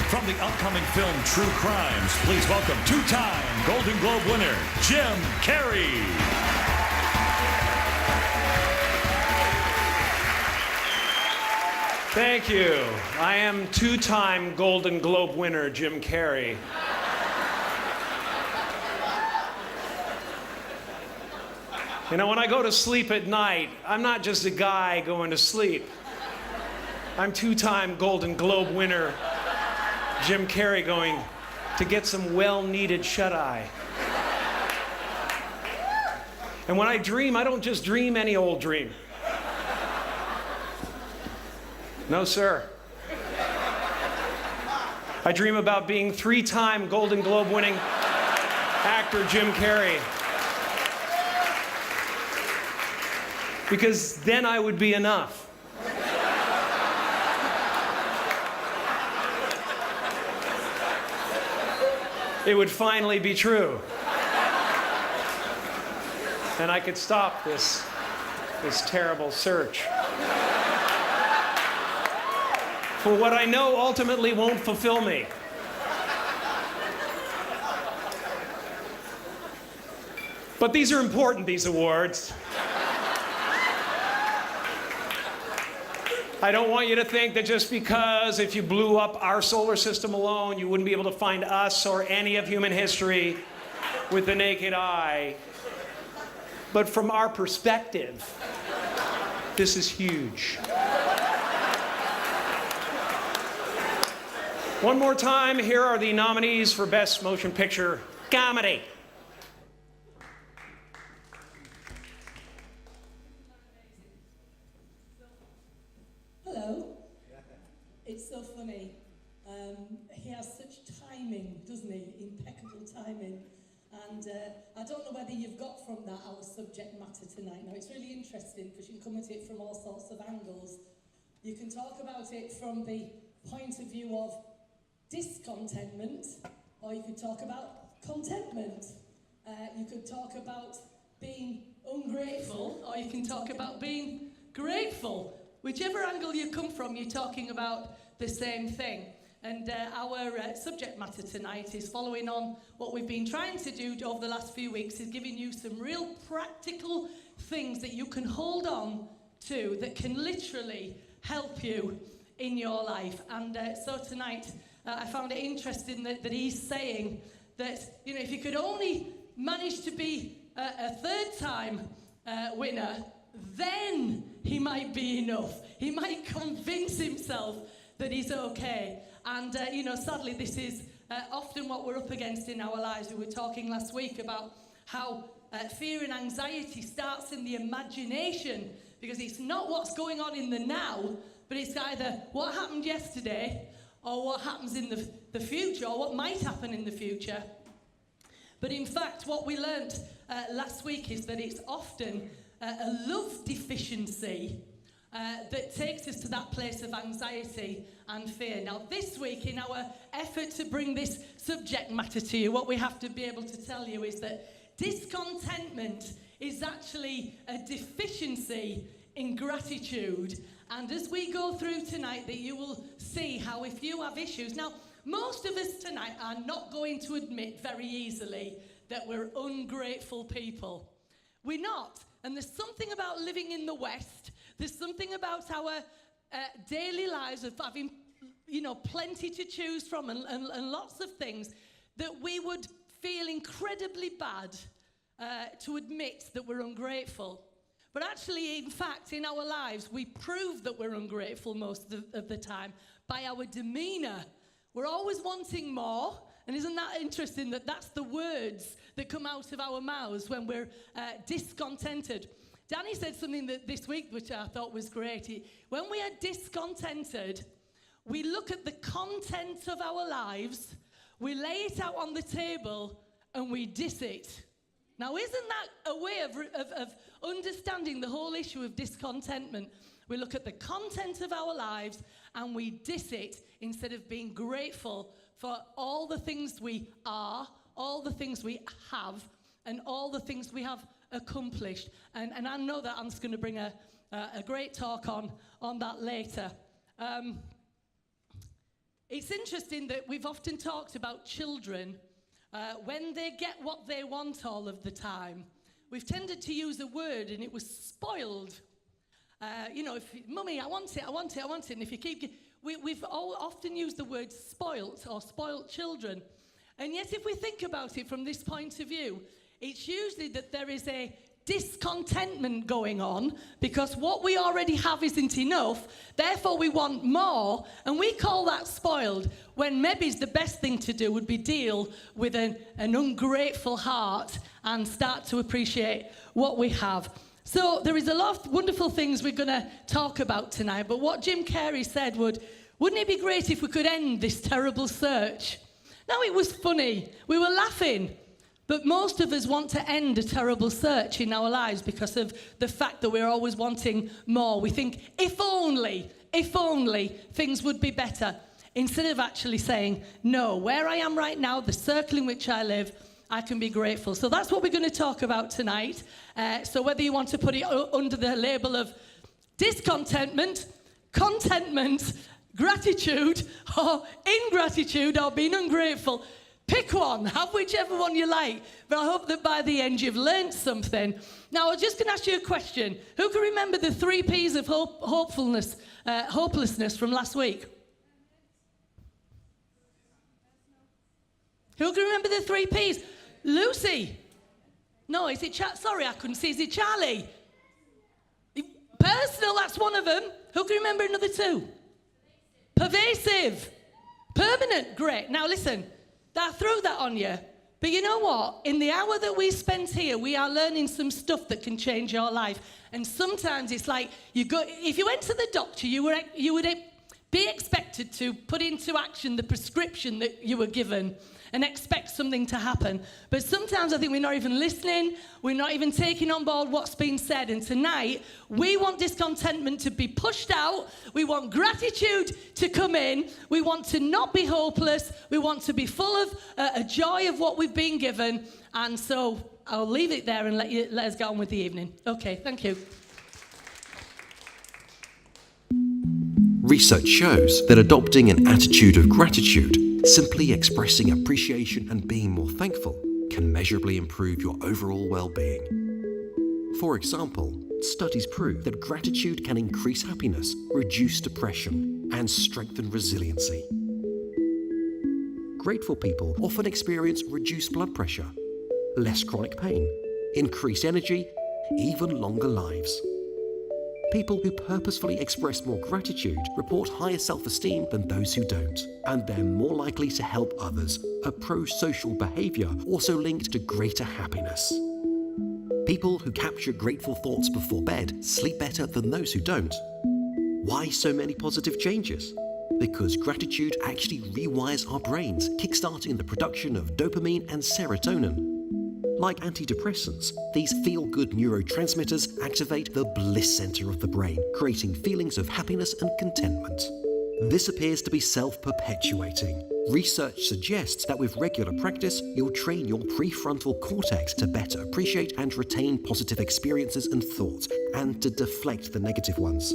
From the upcoming film True Crimes, please welcome two-time Golden Globe winner, Jim Carrey. Thank you. I am two-time Golden Globe winner, Jim Carrey. You know, when I go to sleep at night, I'm not just a guy going to sleep. I'm two-time Golden Globe winner, Jim Carrey, going to get some well-needed shut-eye. And when I dream, I don't just dream any old dream. No, sir. I dream about being three-time Golden Globe winning actor Jim Carrey. Because then I would be enough. It would finally be true. And I could stop this terrible search for what I know ultimately won't fulfill me. But these are important, these awards. I don't want you to think that just because if you blew up our solar system alone, you wouldn't be able to find us or any of human history with the naked eye. But from our perspective, this is huge. One more time, here are the nominees for Best Motion Picture Comedy. Hello. It's so funny. He has such timing, doesn't he? Impeccable timing. And I don't know whether you've got from that our subject matter tonight. Now, it's really interesting because you can come at it from all sorts of angles. You can talk about it from the point of view of discontentment, or you could talk about contentment. You could talk about being ungrateful, or you can talk about being grateful. Whichever angle you come from, you're talking about the same thing. And our subject matter tonight is following on what we've been trying to do over the last few weeks, is giving you some real practical things that you can hold on to that can literally help you in your life. And so tonight, I found it interesting that he's saying that, you know, if you could only manage to be a third-time winner, then he might be enough. He might convince himself that he's okay. And, you know, sadly, this is often what we're up against in our lives. We were talking last week about how fear and anxiety starts in the imagination, because it's not what's going on in the now, but it's either what happened yesterday or what happens in the future, or what might happen in the future. But in fact, what we learnt last week is that it's often a love deficiency that takes us to that place of anxiety and fear. Now, this week, in our effort to bring this subject matter to you, what we have to be able to tell you is that discontentment is actually a deficiency in gratitude. And as we go through tonight, that you will see how if you have issues... Now, most of us tonight are not going to admit very easily that we're ungrateful people. We're not. And there's something about living in the West, there's something about our daily lives of having, you know, plenty to choose from and lots of things, that we would feel incredibly bad to admit that we're ungrateful. But actually, in fact, in our lives, we prove that we're ungrateful most of the time by our demeanour. We're always wanting more. And isn't that interesting that that's the words that come out of our mouths when we're discontented? Danny said something this week which I thought was great. When we are discontented, we look at the content of our lives, we lay it out on the table, and we diss it. Now, isn't that a way of understanding the whole issue of discontentment? We look at the content of our lives and we diss it instead of being grateful for all the things we are, all the things we have, and all the things we have accomplished. And I know that Ant's going to bring a great talk on that later. It's interesting that we've often talked about children when they get what they want all of the time. We've tended to use a word, and it was spoiled. If Mummy, I want it, and if you keep, we've all often used the word spoilt or spoilt children. And yet, if we think about it from this point of view, it's usually that there is a discontentment going on because what we already have isn't enough, therefore we want more, and we call that spoiled, when maybe the best thing to do would be deal with an ungrateful heart and start to appreciate what we have. So there is a lot of wonderful things we're going to talk about tonight, but what Jim Carrey said wouldn't it be great if we could end this terrible search? Now, it was funny, we were laughing, but most of us want to end a terrible search in our lives because of the fact that we're always wanting more. We think, if only things would be better, instead of actually saying, no, where I am right now, the circle in which I live, I can be grateful. So that's what we're going to talk about tonight. So whether you want to put it under the label of discontentment, contentment, gratitude, or ingratitude, or being ungrateful, pick one, have whichever one you like. But I hope that by the end you've learned something. Now, I'm just going to ask you a question. Who can remember the 3 P's of hopelessness from last week? Who can remember the 3 P's? Lucy? No, is it sorry, I couldn't see. Is it Charlie? Personal, that's one of them. Who can remember another 2? Pervasive. Permanent, great. Now listen, I threw that on you. But you know what? In the hour that we spent here, we are learning some stuff that can change your life. And sometimes it's like, if you went to the doctor, you would be expected to put into action the prescription that you were given and expect something to happen. But sometimes I think we're not even listening, we're not even taking on board what's being said. And tonight, we want discontentment to be pushed out, we want gratitude to come in, we want to not be hopeless, we want to be full of a joy of what we've been given. And so I'll leave it there and let us get on with the evening. Okay, thank you. Research shows that adopting an attitude of gratitude, simply expressing appreciation and being more thankful, can measurably improve your overall well-being. For example, studies prove that gratitude can increase happiness, reduce depression, and strengthen resiliency. Grateful people often experience reduced blood pressure, less chronic pain, increased energy, even longer lives. People who purposefully express more gratitude report higher self-esteem than those who don't, and they're more likely to help others, a pro-social behavior also linked to greater happiness. People who capture grateful thoughts before bed sleep better than those who don't. Why so many positive changes? Because gratitude actually rewires our brains, kickstarting the production of dopamine and serotonin. Like antidepressants, these feel-good neurotransmitters activate the bliss center of the brain, creating feelings of happiness and contentment. This appears to be self-perpetuating. Research suggests that with regular practice, you'll train your prefrontal cortex to better appreciate and retain positive experiences and thoughts, and to deflect the negative ones.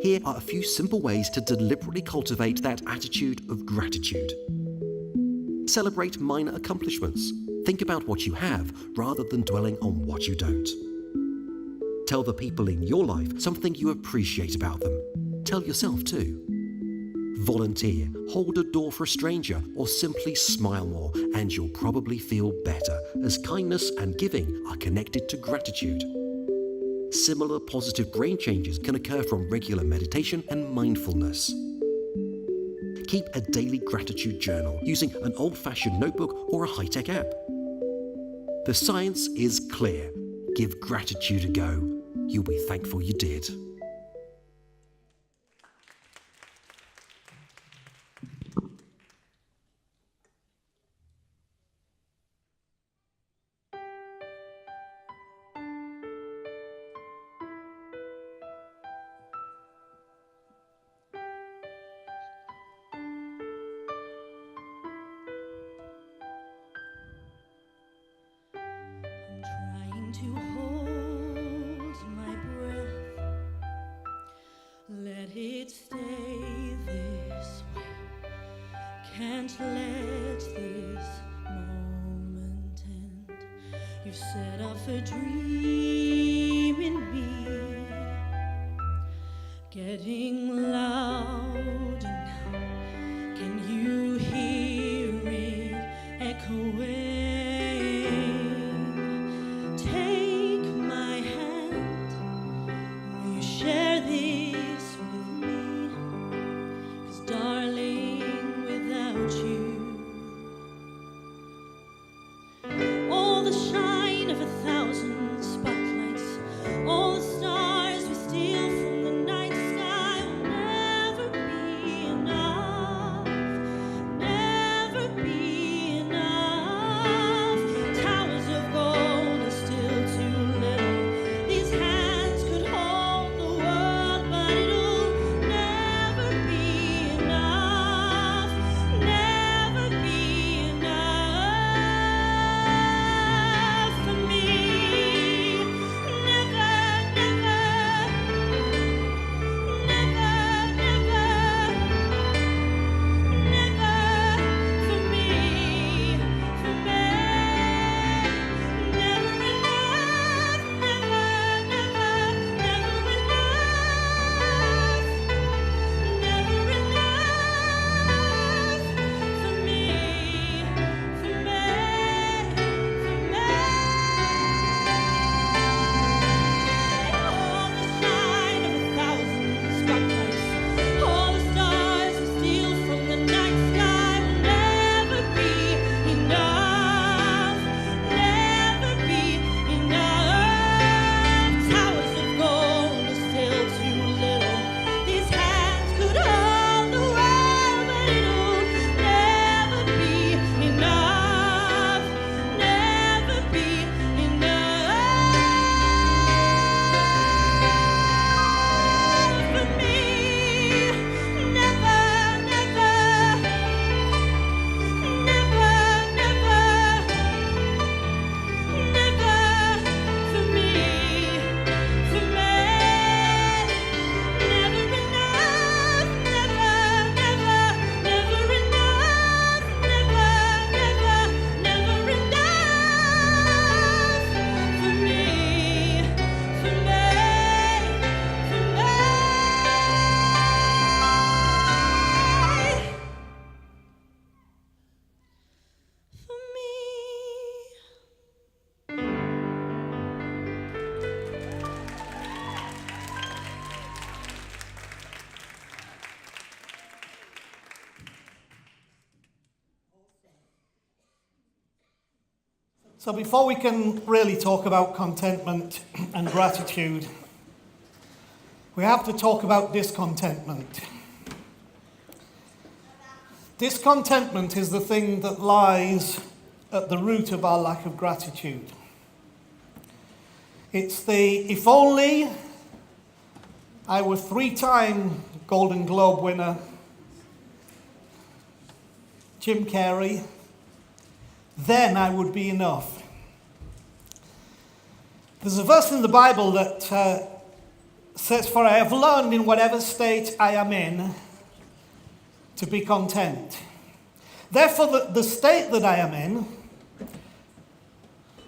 Here are a few simple ways to deliberately cultivate that attitude of gratitude. Celebrate minor accomplishments. Think about what you have rather than dwelling on what you don't. Tell the people in your life something you appreciate about them. Tell yourself too. Volunteer, hold a door for a stranger, or simply smile more, and you'll probably feel better, as kindness and giving are connected to gratitude. Similar positive brain changes can occur from regular meditation and mindfulness. Keep a daily gratitude journal using an old-fashioned notebook or a high-tech app. The science is clear. Give gratitude a go. You'll be thankful you did. To hold my breath, let it stay this way. can't let this moment end. You've set off a dream in me, getting louder now. Can you hear it echoing? Take my hand, will you share this with me? 'Cause darling, without you, all the shine of 1,000 spotlights, all the stars we steal from the night sky will never be enough, never be enough. Towers of gold are still too little. These hands could hold the world, but it'll never be enough, never be enough for me. Never, never, never, never for me, for me. Never enough, never, never, never enough, never enough for me, for me, for me. All the shine of 1,000 spotlights, all the stars we steal from the night sky will never be enough, never be enough. Towers of gold are still too little. These hands could hold the world, but it'll never be enough, never be enough for me. Never, never, never, never, never for me, for me. Never enough, never, never, never enough, never, never, never enough for me, for me, for me. For me. So before we can really talk about contentment and gratitude, we have to talk about discontentment. Discontentment is the thing that lies at the root of our lack of gratitude. It's the, if only I were 3-time Golden Globe winner Jim Carrey, then I would be enough. There's a verse in the Bible that says, "For I have learned in whatever state I am in to be content." Therefore, the state that I am in,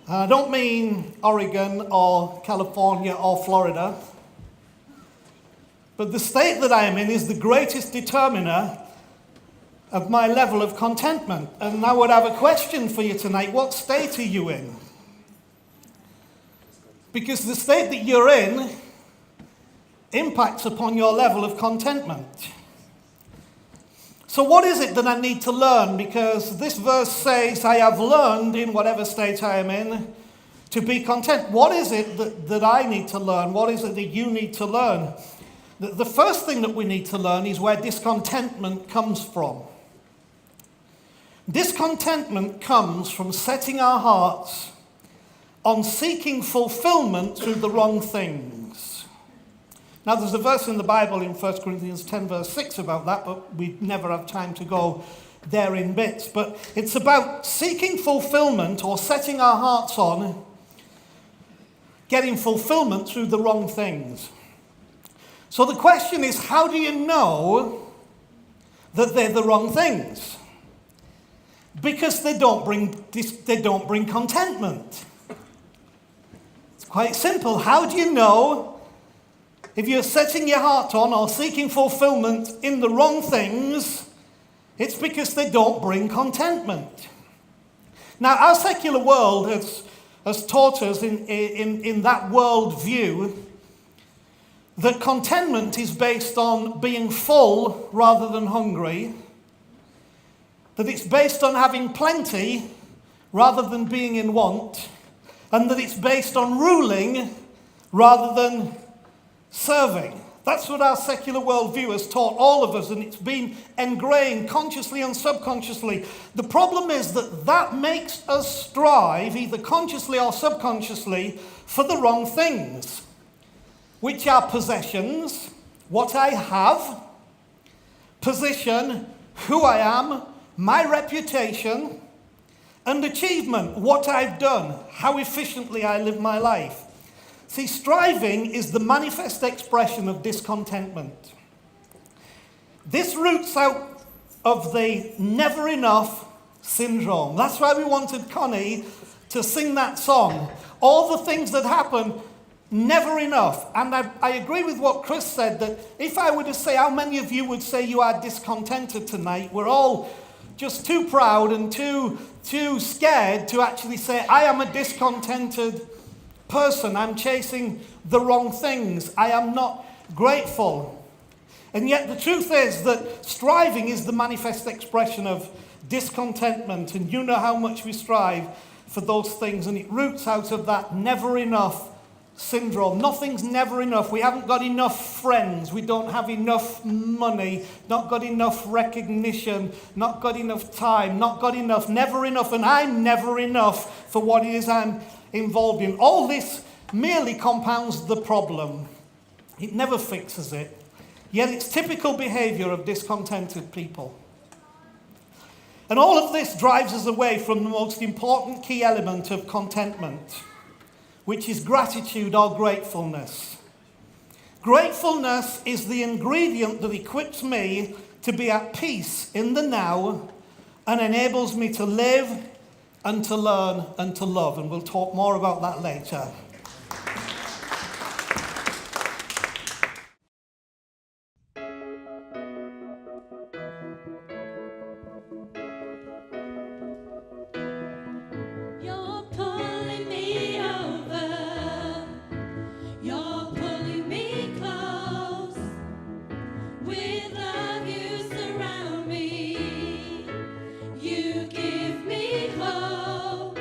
and I don't mean Oregon or California or Florida, but the state that I am in is the greatest determiner of my level of contentment. And I would have a question for you tonight. What state are you in? Because the state that you're in impacts upon your level of contentment. So what is it that I need to learn? Because this verse says, "I have learned in whatever state I am in to be content." What is it that I need to learn? What is it that you need to learn? The first thing that we need to learn is where discontentment comes from. Discontentment comes from setting our hearts on seeking fulfillment through the wrong things. Now, there's a verse in the Bible in 1 Corinthians 10 verse 6 about that, but we never have time to go there in bits. But it's about seeking fulfillment or setting our hearts on getting fulfillment through the wrong things. So the question is, how do you know that they're the wrong things? Because they don't bring contentment. It's quite simple. How do you know if you're setting your heart on or seeking fulfillment in the wrong things? It's because they don't bring contentment. Now, our secular world has taught us in that world view that contentment is based on being full rather than hungry, that it's based on having plenty rather than being in want, and that it's based on ruling rather than serving. That's what our secular worldview has taught all of us, and it's been ingrained consciously and subconsciously. The problem is that makes us strive, either consciously or subconsciously, for the wrong things, which are possessions, what I have, position, who I am, my reputation, and achievement, what I've done, how efficiently I live my life. See, striving is the manifest expression of discontentment. This roots out of the never enough syndrome. That's why we wanted Connie to sing that song. All the things that happen, never enough. And I agree with what Chris said, that if I were to say how many of you would say you are discontented tonight, we're all just too proud and too scared to actually say, I am a discontented person. I'm chasing the wrong things. I am not grateful. And yet the truth is that striving is the manifest expression of discontentment. And you know how much we strive for those things. And it roots out of that never enough syndrome. Nothing's never enough. We haven't got enough friends. We don't have enough money. Not got enough recognition. Not got enough time. Not got enough. Never enough. And I'm never enough for what it is I'm involved in. All this merely compounds the problem. It never fixes it. Yet it's typical behavior of discontented people. And all of this drives us away from the most important key element of contentment, which is gratitude or gratefulness. Gratefulness is the ingredient that equips me to be at peace in the now and enables me to live and to learn and to love. And we'll talk more about that later. You're pulling me over. You're pulling me close. With love you surround me. You give me hope.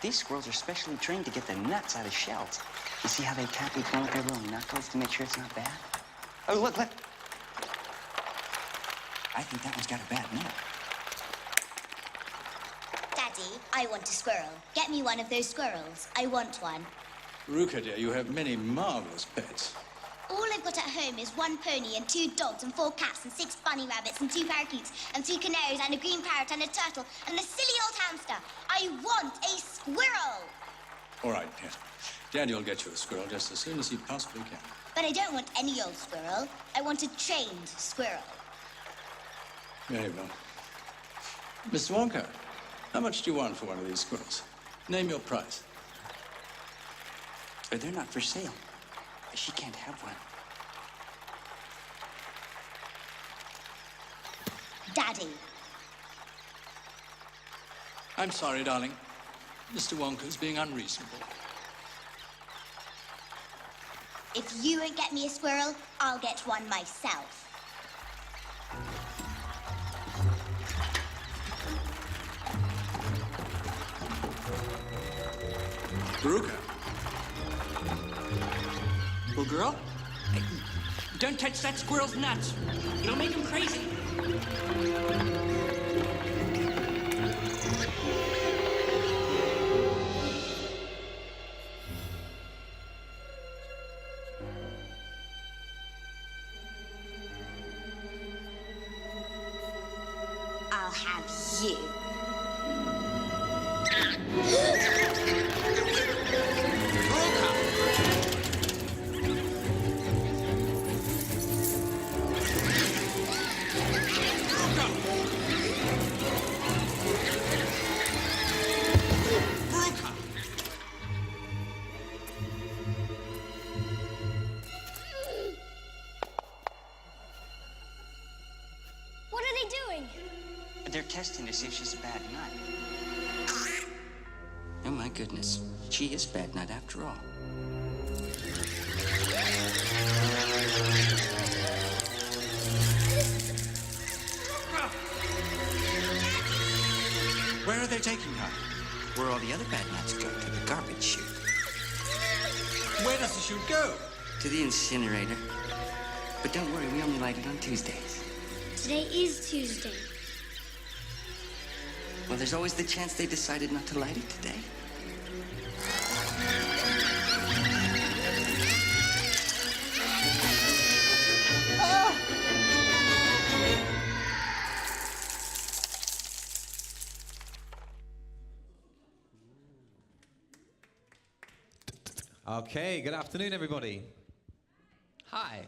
These squirrels are specially trained to get the nuts out of shells. You see how they tap each one with their little knuckles to make sure it's not bad? Oh, look, look. I think that one's got a bad nut. Daddy, I want a squirrel. Get me one of those squirrels. I want one. Veruca, dear, you have many marvelous pets. All I've got at home is 1 pony and 2 dogs and 4 cats and 6 bunny rabbits and 2 parakeets and 3 canaries and a green parrot and a turtle and a silly old hamster. I want a squirrel! All right, yes. Daddy will get you a squirrel just as soon as he possibly can. But I don't want any old squirrel. I want a trained squirrel. Very well. Mr. Wonka, how much do you want for one of these squirrels? Name your price. They're not for sale. She can't have one. Daddy. I'm sorry, darling. Mr. Wonka's being unreasonable. If you won't get me a squirrel, I'll get one myself. Veruca. Little girl? Hey, don't touch that squirrel's nuts. It'll make him crazy. I'll have you. What are they doing? They're testing to see if she's a bad nut. Oh my goodness, she is bad nut after all. Where are they taking her? Where all the other bad nuts go, to the garbage chute. Where does the chute go? To the incinerator. But don't worry, we only light it on Tuesdays. Today is Tuesday. Well, there's always the chance they decided not to light it today. Okay, good afternoon, everybody. Hi.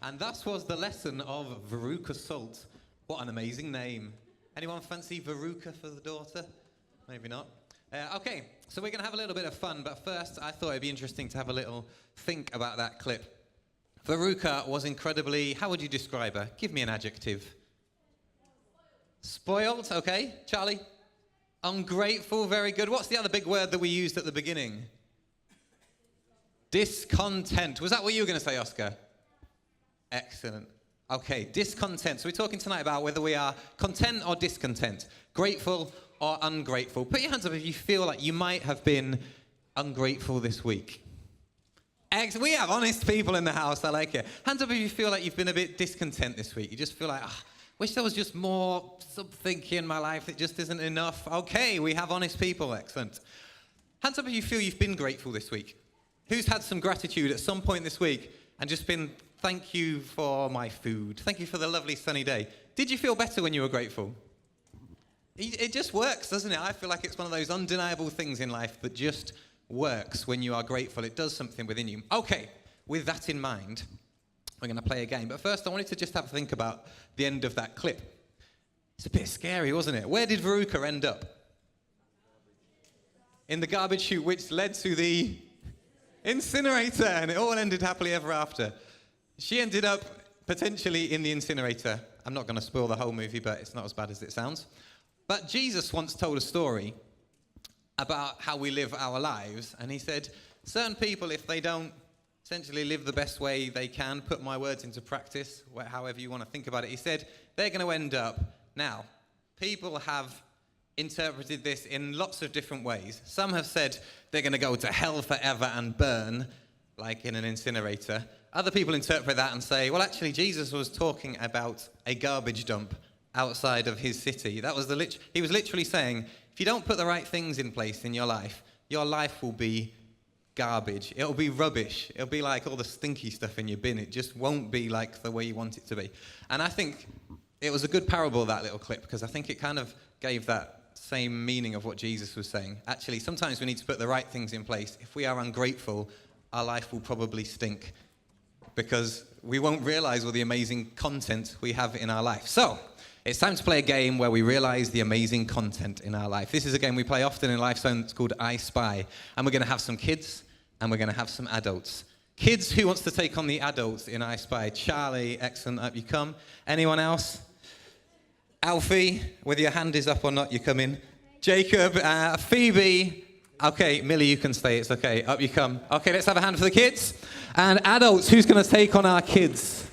And that was the lesson of Veruca Salt. What an amazing name. Anyone fancy Veruca for the daughter? Maybe not. Okay, so we're going to have a little bit of fun, but first I thought it'd be interesting to have a little think about that clip. Veruca was incredibly, how would you describe her? Give me an adjective. Spoiled, okay. Charlie? Ungrateful, very good. What's the other big word that we used at the beginning? Discontent. Was that what you were going to say, Oscar? Excellent. Okay, discontent. So we're talking tonight about whether we are content or discontent, grateful or ungrateful. Put your hands up if you feel like you might have been ungrateful this week. We have honest people in the house. I like it. Hands up if you feel like you've been a bit discontent this week. You just feel like, wish there was just more something in my life that just isn't enough. Okay, we have honest people. Excellent. Hands up if you feel you've been grateful this week. Who's had some gratitude at some point this week and just been, thank you for my food. Thank you for the lovely sunny day. Did you feel better when you were grateful? It just works, doesn't it? I feel like it's one of those undeniable things in life that just works when you are grateful. It does something within you. Okay, with that in mind, we're going to play a game. But first, I wanted to just have a think about the end of that clip. It's a bit scary, wasn't it? Where did Veruca end up? In the garbage chute, which led to the incinerator, and it all ended happily ever after. She ended up potentially in the incinerator. I'm not going to spoil the whole movie, but it's not as bad as it sounds. But Jesus once told a story about how we live our lives, and he said, certain people, if they don't essentially live the best way they can, put my words into practice, however you want to think about it, he said, they're going to end up. Now, people have interpreted this in lots of different ways. Some have said they're going to go to hell forever and burn, like in an incinerator. Other people interpret that and say, well, actually, Jesus was talking about a garbage dump outside of his city. That was he was literally saying, if you don't put the right things in place in your life will be garbage. It'll be rubbish. It'll be like all the stinky stuff in your bin. It just won't be like the way you want it to be. And I think it was a good parable, that little clip, because I think it kind of gave that same meaning of what Jesus was saying. Actually, sometimes we need to put the right things in place. If we are ungrateful, our life will probably stink, because we won't realize all the amazing content we have in our life. So, it's time to play a game where we realize the amazing content in our life. This is a game we play often in Life Zone. It's called I Spy. And we're going to have some kids, and we're going to have some adults. Kids, who wants to take on the adults in I Spy? Charlie, excellent, up you come. Anyone else? Alfie, whether your hand is up or not, you come in. Jacob, Phoebe. Okay, Millie, you can stay. It's okay. Up you come. Okay, let's have a hand for the kids. And adults, who's going to take on our kids?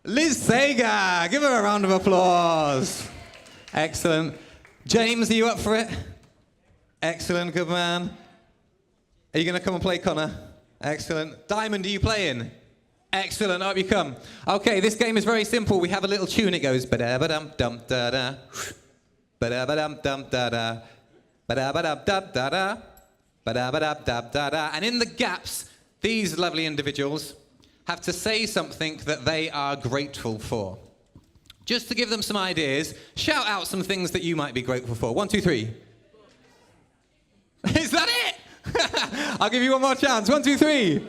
Liz Sager. Give her a round of applause. Excellent. James, are you up for it? Excellent, good man. Are you going to come and play Connor? Excellent. Diamond, are you playing? Excellent, up you come. Okay, this game is very simple. We have a little tune. It goes ba-da-ba-dum-dum-da-da, ba-da-ba-dum-dum-da-da, ba-da-ba-dum-dum-da-da, ba-da-ba-dum-dum-da-da. And in the gaps, these lovely individuals have to say something that they are grateful for. Just to give them some ideas, shout out some things that you might be grateful for. 1, 2, 3. Is that it? I'll give you one more chance. 1, 2, 3.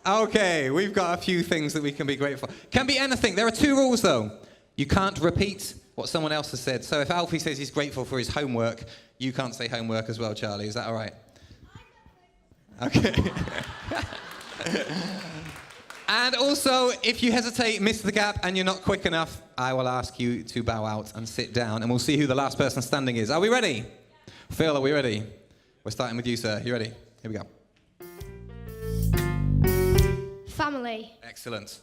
Okay, we've got a few things that we can be grateful for. Can be anything. There are 2 rules, though. You can't repeat what someone else has said. So if Alfie says he's grateful for his homework, you can't say homework as well, Charlie. Is that all right? Okay. And also, if you hesitate, miss the gap, and you're not quick enough, I will ask you to bow out and sit down, and we'll see who the last person standing is. Are we ready? Phil, are we ready? We're starting with you, sir. You ready? Here we go. Family. Excellent.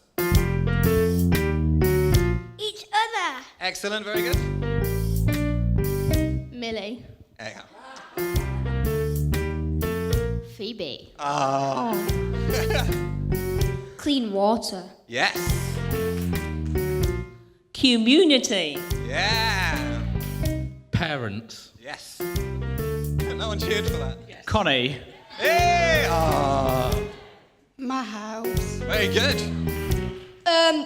Each other. Excellent, very good. Millie. There you go. Phoebe. Oh. Clean water. Yes. Community. Yeah. Parents. Yes. No one cheered for that. Yes. Connie. Hey! Oh. My house. Very good.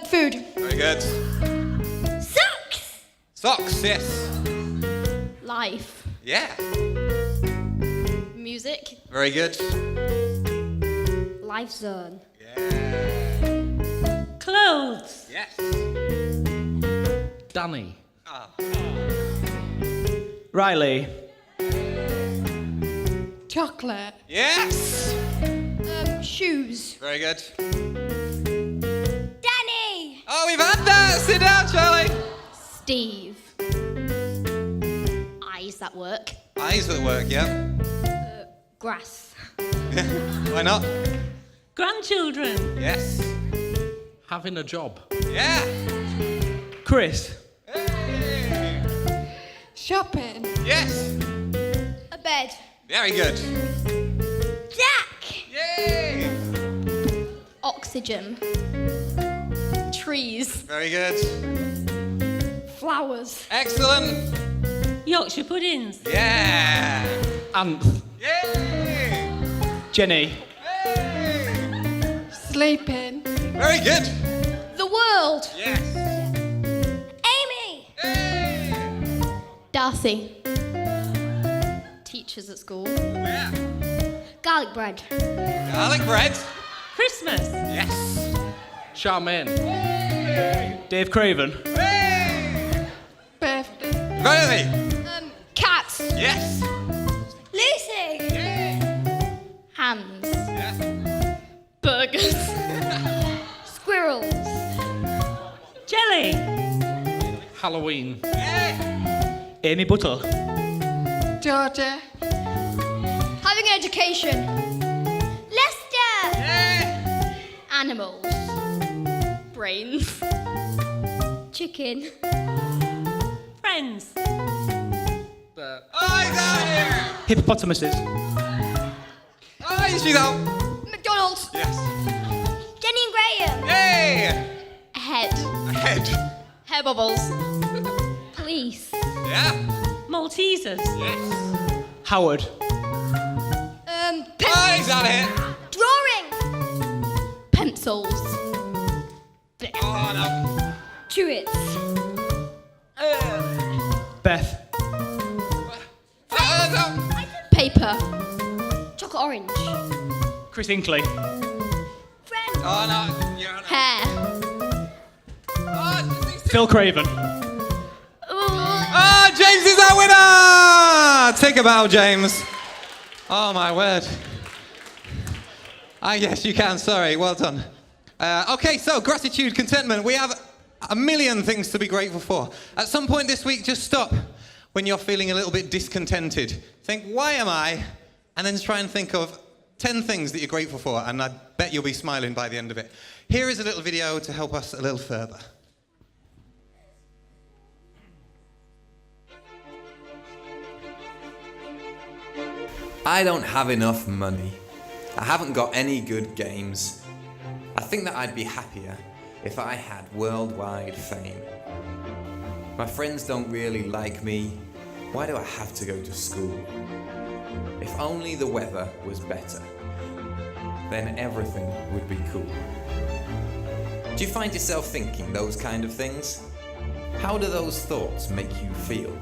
Food. Very good. Socks. Socks, yes. Life. Yeah. Music. Very good. Life zone. Yeah. Clothes. Yes. Danny. Ah. Riley. Chocolate. Yes. Shoes. Very good. Danny. Oh, we've had that. Sit down, Charlie. Steve. Eyes that work. Eyes that work, yeah. Grass. Why not? Grandchildren. Yes. Having a job. Yeah. Chris. Hey. Shopping. Yes. A bed. Very good. Jack. Yay. Oxygen. Trees. Very good. Flowers. Excellent. Yorkshire puddings. Yeah. Ants. Yay. Jenny. Hey. Sleeping. Very good. The world. Yes. Amy. Hey. Darcy. Teachers at school. Yeah. Garlic bread. Garlic bread. Christmas. Yes. Charmaine. Dave Craven. Hey. Birthday. Riley. Cats. Yes. Lucy. Yeah. Hands. Yeah. Burgers. Squirrels. Jelly. Halloween. Yeah. Amy Buttle. Georgia. Having an education. Leicester. Yeah. Animals. Brains. Chicken. Friends. Hippopotamuses. Oh, here you go. McDonald's. Yes. Jenny and Graham. Hey! A head. A head. Hair bubbles. Police. Yeah. Maltesers. Yes. Howard. Oh, he's got it. Drawing. Pencils. Oh, no. Chewits. Beth. Paper. Chocolate orange. Chris Inkley. Friend. Oh, no. You're on Hair. Oh, Phil Craven. Oh, James is our winner! Take a bow, James. Oh, my word. Ah, yes, you can. Sorry. Well done. Okay, so gratitude, contentment. We have a million things to be grateful for. At some point this week, just stop when you're feeling a little bit discontented. Think, why am I? And then try and think of 10 things that you're grateful for, and I bet you'll be smiling by the end of it. Here is a little video to help us a little further. I don't have enough money. I haven't got any good games. I think that I'd be happier if I had worldwide fame. My friends don't really like me. Why do I have to go to school? If only the weather was better, then everything would be cool. Do you find yourself thinking those kind of things? How do those thoughts make you feel?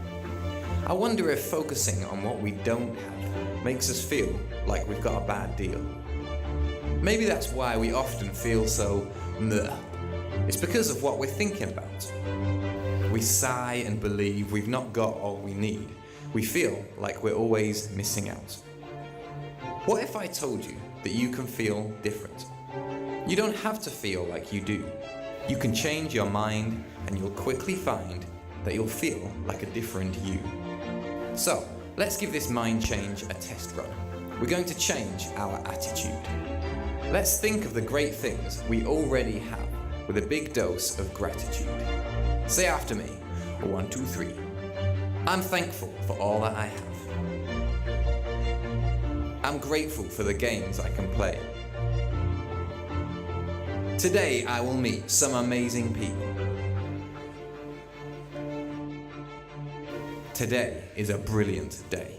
I wonder if focusing on what we don't have makes us feel like we've got a bad deal. Maybe that's why we often feel so meh. It's because of what we're thinking about. We sigh and believe we've not got all we need. We feel like we're always missing out. What if I told you that you can feel different? You don't have to feel like you do. You can change your mind and you'll quickly find that you'll feel like a different you. So, let's give this mind change a test run. We're going to change our attitude. Let's think of the great things we already have with a big dose of gratitude. Say after me, 1, 2, 3. I'm thankful for all that I have. I'm grateful for the games I can play. Today I will meet some amazing people. Today is a brilliant day.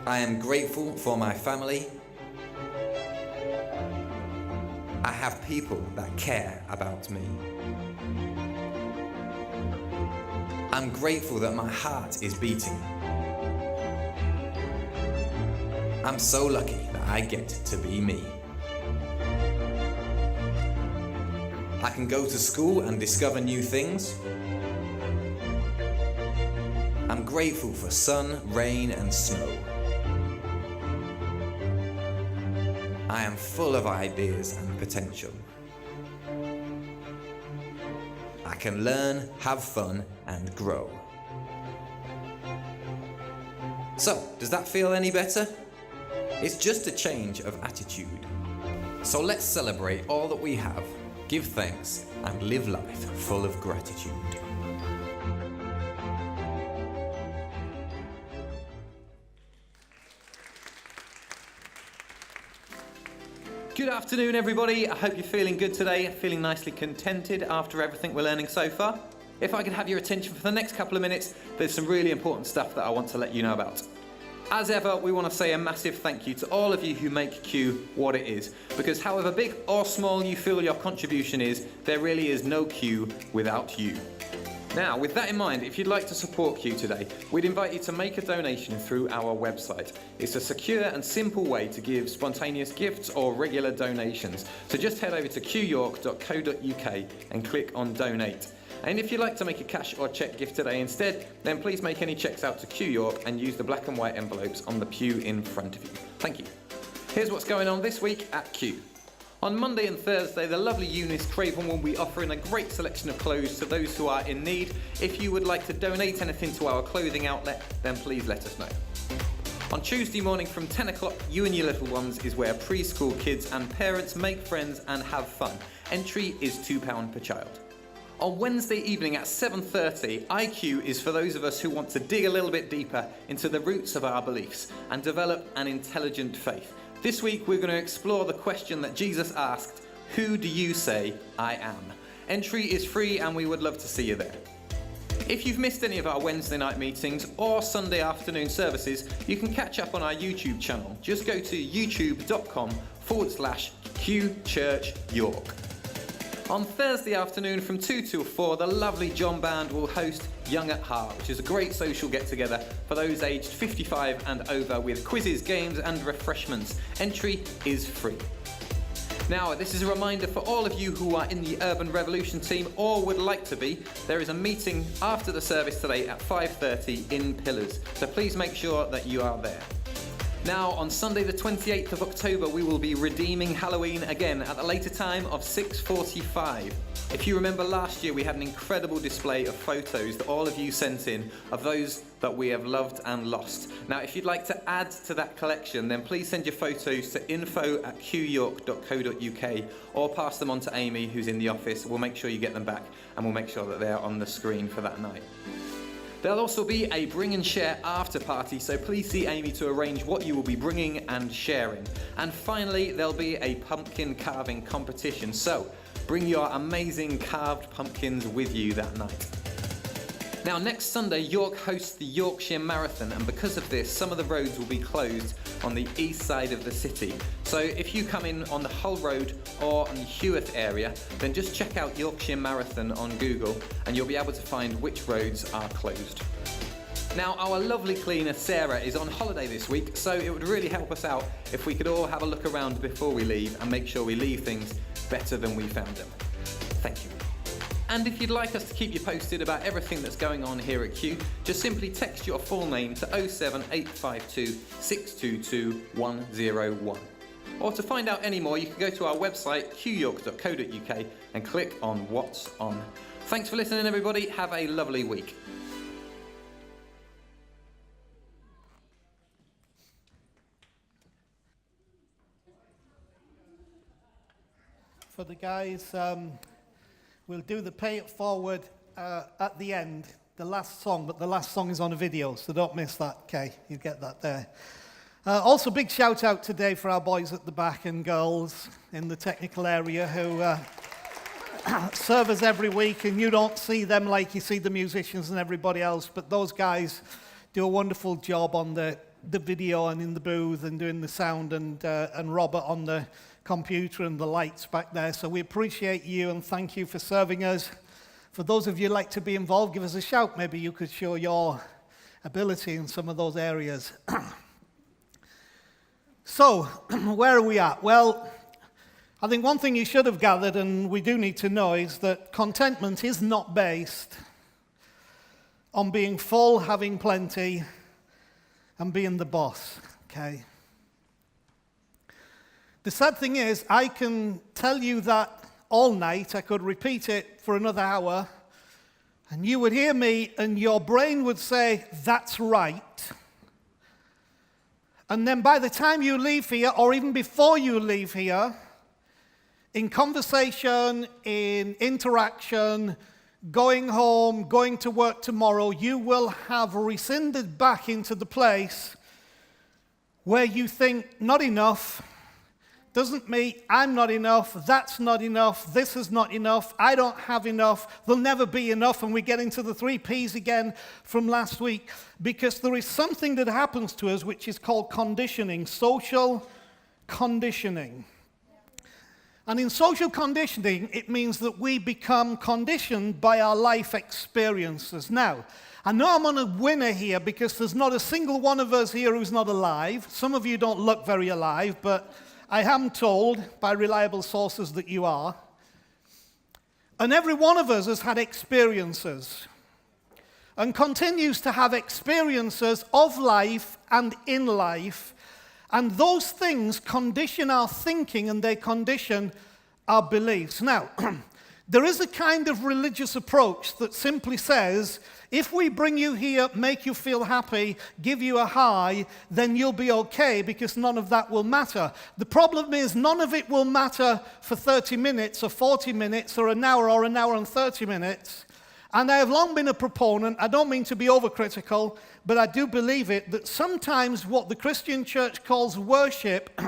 I am grateful for my family. I have people that care about me. I'm grateful that my heart is beating. I'm so lucky that I get to be me. I can go to school and discover new things. I'm grateful for sun, rain, and snow. I am full of ideas and potential. I can learn, have fun, and grow. So, does that feel any better? It's just a change of attitude. So let's celebrate all that we have, give thanks, and live life full of gratitude. Good afternoon, everybody. I hope you're feeling good today, feeling nicely contented after everything we're learning so far. If I could have your attention for the next couple of minutes, there's some really important stuff that I want to let you know about. As ever, we want to say a massive thank you to all of you who make Q what it is, because however big or small you feel your contribution is, there really is no Q without you. Now, with that in mind, if you'd like to support Q today, we'd invite you to make a donation through our website. It's a secure and simple way to give spontaneous gifts or regular donations. So just head over to qyork.co.uk and click on donate. And if you'd like to make a cash or cheque gift today instead, then please make any cheques out to Q York and use the black and white envelopes on the pew in front of you. Thank you. Here's what's going on this week at Q. On Monday and Thursday, the lovely Eunice Craven will be offering a great selection of clothes to those who are in need. If you would like to donate anything to our clothing outlet, then please let us know. On Tuesday morning from 10 o'clock, You and Your Little Ones is where preschool kids and parents make friends and have fun. Entry is £2 per child. On Wednesday evening at 7:30, IQ is for those of us who want to dig a little bit deeper into the roots of our beliefs and develop an intelligent faith. This week we're going to explore the question that Jesus asked, "Who do you say I am?" Entry is free and we would love to see you there. If you've missed any of our Wednesday night meetings or Sunday afternoon services, you can catch up on our YouTube channel. Just go to youtube.com/QChurch York. On Thursday afternoon from 2 till 4, the lovely John Band will host Young at Heart, which is a great social get-together for those aged 55 and over with quizzes, games and refreshments. Entry is free. Now, this is a reminder for all of you who are in the Urban Revolution team or would like to be. There is a meeting after the service today at 5:30 in Pillars, so please make sure that you are there. Now, on Sunday the 28th of October, we will be redeeming Halloween again at a later time of 6:45. If you remember last year, we had an incredible display of photos that all of you sent in of those that we have loved and lost. Now, if you'd like to add to that collection, then please send your photos to info@qyork.co.uk or pass them on to Amy, who's in the office. We'll make sure you get them back and we'll make sure that they're on the screen for that night. There'll also be a bring and share after party, so please see Amy to arrange what you will be bringing and sharing. And finally, there'll be a pumpkin carving competition, so bring your amazing carved pumpkins with you that night. Now, next Sunday, York hosts the Yorkshire Marathon, and because of this, some of the roads will be closed on the east side of the city. So if you come in on the Hull Road or on the Heworth area, then just check out Yorkshire Marathon on Google and you'll be able to find which roads are closed. Now, our lovely cleaner Sarah is on holiday this week, so it would really help us out if we could all have a look around before we leave and make sure we leave things better than we found them. Thank you. And if you'd like us to keep you posted about everything that's going on here at Q, just simply text your full name to 07852 622 101. Or to find out any more, you can go to our website, qyork.co.uk, and click on What's On. Thanks for listening, everybody. Have a lovely week. For the guys, we'll do the pay it forward at the end, the last song, but the last song is on a video, so don't miss that, okay? You get that there. Also, big shout out today for our boys at the back and girls in the technical area who serve us every week, and you don't see them like you see the musicians and everybody else, but those guys do a wonderful job on the video and in the booth and doing the sound, and Robert on the computer and the lights back there. So we appreciate you and thank you for serving us. For those of you who like to be involved, give us a shout. Maybe you could show your ability in some of those areas. So, where are we at? Well, I think one thing you should have gathered, and we do need to know, is that contentment is not based on being full, having plenty, and being the boss, okay? The sad thing is, I can tell you that all night. I could repeat it for another hour, and you would hear me, and your brain would say, that's right. And then by the time you leave here, or even before you leave here, in conversation, in interaction, going home, going to work tomorrow, you will have rescinded back into the place where you think, not enough, doesn't meet, I'm not enough, that's not enough, this is not enough, I don't have enough, there'll never be enough, and we get into the 3 Ps again from last week, because there is something that happens to us which is called conditioning, social conditioning. And in social conditioning, it means that we become conditioned by our life experiences. Now, I know I'm on a winner here because there's not a single one of us here who's not alive. Some of you don't look very alive, but I am told by reliable sources that you are. And every one of us has had experiences and continues to have experiences of life and in life. And those things condition our thinking and they condition our beliefs. Now, There is a kind of religious approach that simply says, if we bring you here, make you feel happy, give you a high, then you'll be okay because none of that will matter. The problem is none of it will matter for 30 minutes or 40 minutes or an hour and 30 minutes. And I have long been a proponent, I don't mean to be overcritical, but I do believe it, that sometimes what the Christian church calls worship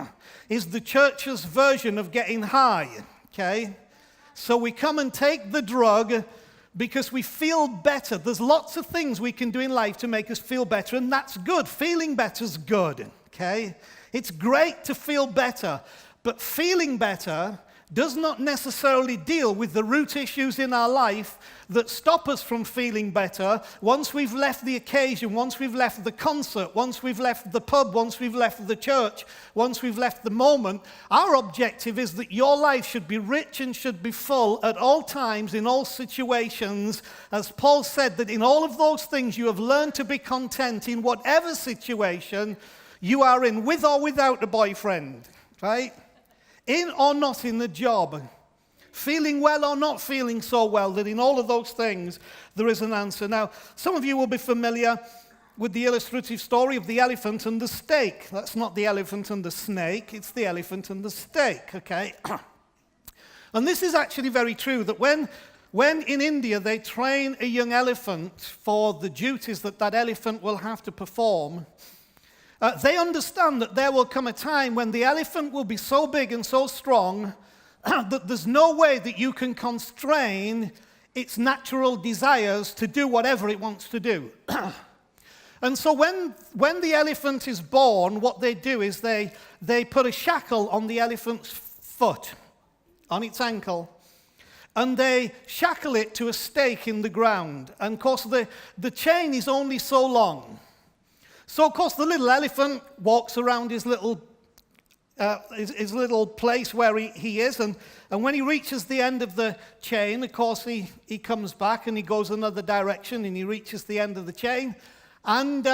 is the church's version of getting high, okay? So we come and take the drug because we feel better. There's lots of things we can do in life to make us feel better, and that's good. Feeling better is good, okay? It's great to feel better, but feeling better does not necessarily deal with the root issues in our life that stop us from feeling better once we've left the occasion, once we've left the concert, once we've left the pub, once we've left the church, once we've left the moment. Our objective is that your life should be rich and should be full at all times, in all situations. As Paul said, that in all of those things you have learned to be content in whatever situation you are in, with or without a boyfriend, right? In or not in the job, feeling well or not feeling so well, that in all of those things there is an answer. Now, some of you will be familiar with the illustrative story of the elephant and the steak. That's not the elephant and the snake, it's the elephant and the steak, okay? And this is actually very true, that when in India they train a young elephant for the duties that that elephant will have to perform, they understand that there will come a time when the elephant will be so big and so strong that there's no way that you can constrain its natural desires to do whatever it wants to do. And so when the elephant is born, what they do is they put a shackle on the elephant's foot, on its ankle, and they shackle it to a stake in the ground. And of course the chain is only so long. So, of course, the little elephant walks around his little place where he is, and when he reaches the end of the chain, of course, he comes back and he goes another direction, and he reaches the end of the chain. And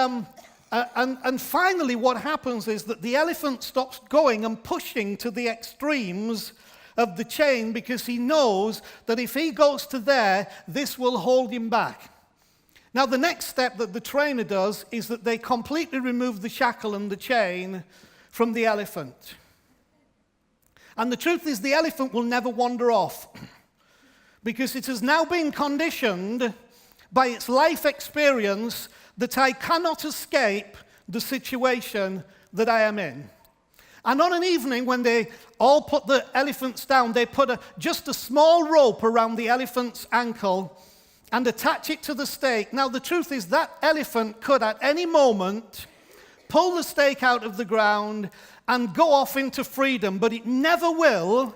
finally, what happens is that the elephant stops going and pushing to the extremes of the chain because he knows that if he goes to there, this will hold him back. Now, the next step that the trainer does is that they completely remove the shackle and the chain from the elephant. And the truth is, the elephant will never wander off because it has now been conditioned by its life experience that I cannot escape the situation that I am in. And on an evening when they all put the elephants down, they put just a small rope around the elephant's ankle and attach it to the stake. Now, the truth is that elephant could at any moment pull the stake out of the ground and go off into freedom, but it never will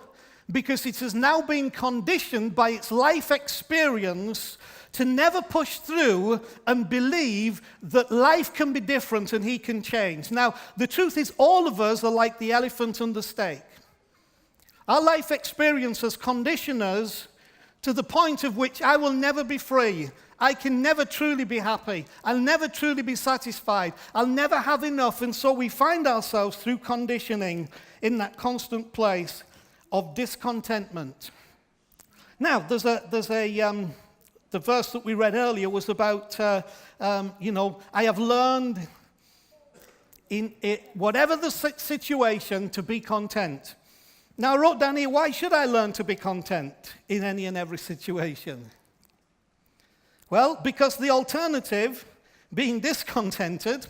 because it has now been conditioned by its life experience to never push through and believe that life can be different and he can change. Now, the truth is all of us are like the elephant and the stake. Our life experience has conditioned us to the point of which I will never be free. I can never truly be happy. I'll never truly be satisfied. I'll never have enough. And so we find ourselves through conditioning in that constant place of discontentment. Now, the verse that we read earlier was about, I have learned in whatever the situation to be content. Now, I wrote down here, why should I learn to be content in any and every situation? Well, because the alternative, being discontented,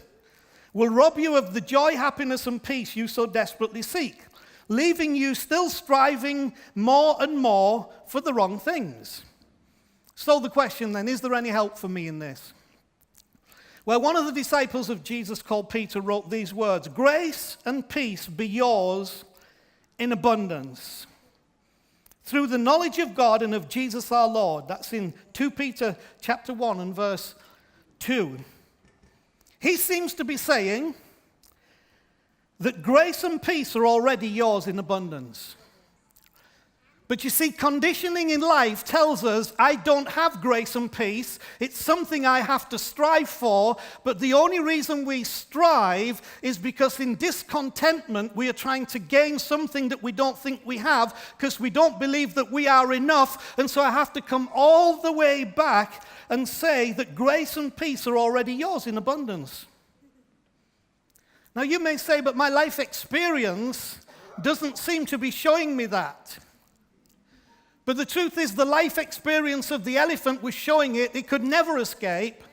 will rob you of the joy, happiness, and peace you so desperately seek, leaving you still striving more and more for the wrong things. So the question then, is there any help for me in this? Well, one of the disciples of Jesus called Peter wrote these words, "Grace and peace be yours in abundance, through the knowledge of God and of Jesus our Lord." That's in 2 Peter chapter 1 and verse 2. He seems to be saying that grace and peace are already yours in abundance. But you see, conditioning in life tells us I don't have grace and peace. It's something I have to strive for, but the only reason we strive is because in discontentment we are trying to gain something that we don't think we have because we don't believe that we are enough, and so I have to come all the way back and say that grace and peace are already yours in abundance. Now you may say, but my life experience doesn't seem to be showing me that. But the truth is, the life experience of the elephant was showing it. It could never escape.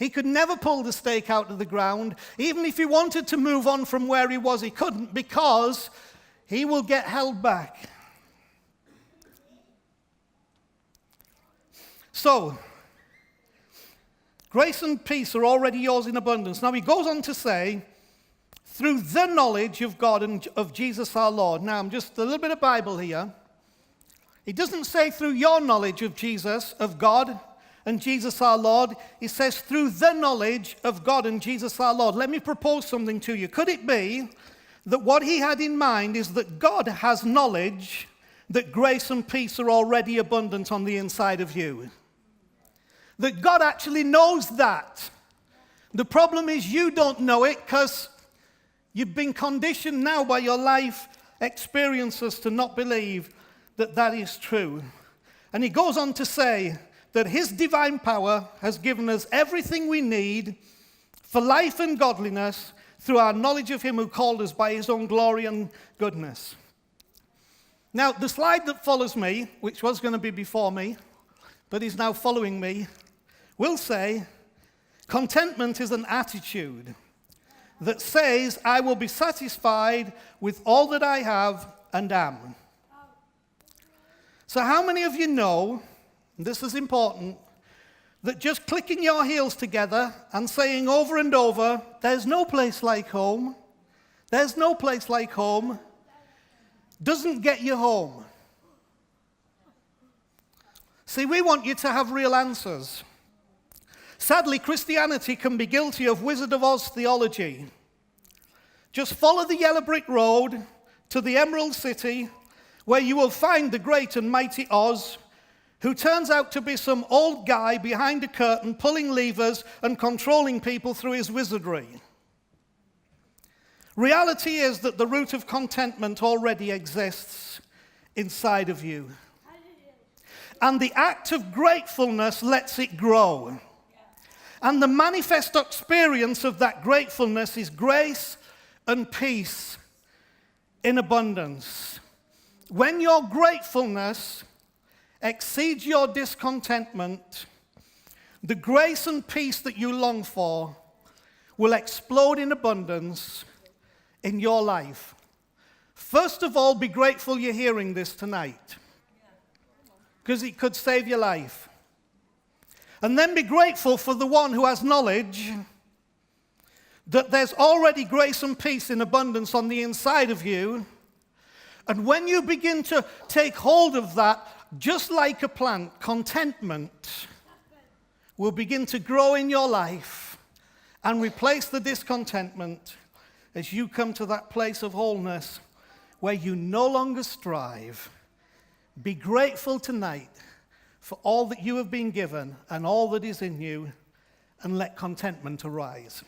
He could never pull the stake out of the ground. Even if he wanted to move on from where he was, he couldn't, because he will get held back. So, grace and peace are already yours in abundance. Now he goes on to say, through the knowledge of God and of Jesus our Lord. Now, I'm just a little bit of Bible here. He doesn't say through your knowledge of Jesus, of God and Jesus our Lord. He says through the knowledge of God and Jesus our Lord. Let me propose something to you. Could it be that what he had in mind is that God has knowledge that grace and peace are already abundant on the inside of you? That God actually knows that. The problem is you don't know it because you've been conditioned now by your life experiences to not believe that that is true. And he goes on to say that his divine power has given us everything we need for life and godliness through our knowledge of him who called us by his own glory and goodness. Now, the slide that follows me, which was going to be before me, but is now following me, will say, contentment is an attitude that says, I will be satisfied with all that I have and am. So how many of you know, and this is important, that just clicking your heels together and saying over and over, there's no place like home, there's no place like home, doesn't get you home? See, we want you to have real answers. Sadly, Christianity can be guilty of Wizard of Oz theology. Just follow the yellow brick road to the Emerald City, where you will find the great and mighty Oz, who turns out to be some old guy behind a curtain pulling levers and controlling people through his wizardry. Reality is that the root of contentment already exists inside of you. And the act of gratefulness lets it grow. And the manifest experience of that gratefulness is grace and peace in abundance. When your gratefulness exceeds your discontentment, the grace and peace that you long for will explode in abundance in your life. First of all, be grateful you're hearing this tonight, because it could save your life. And then be grateful for the one who has knowledge that there's already grace and peace in abundance on the inside of you. And when you begin to take hold of that, just like a plant, contentment will begin to grow in your life and replace the discontentment as you come to that place of wholeness where you no longer strive. Be grateful tonight for all that you have been given and all that is in you, and let contentment arise.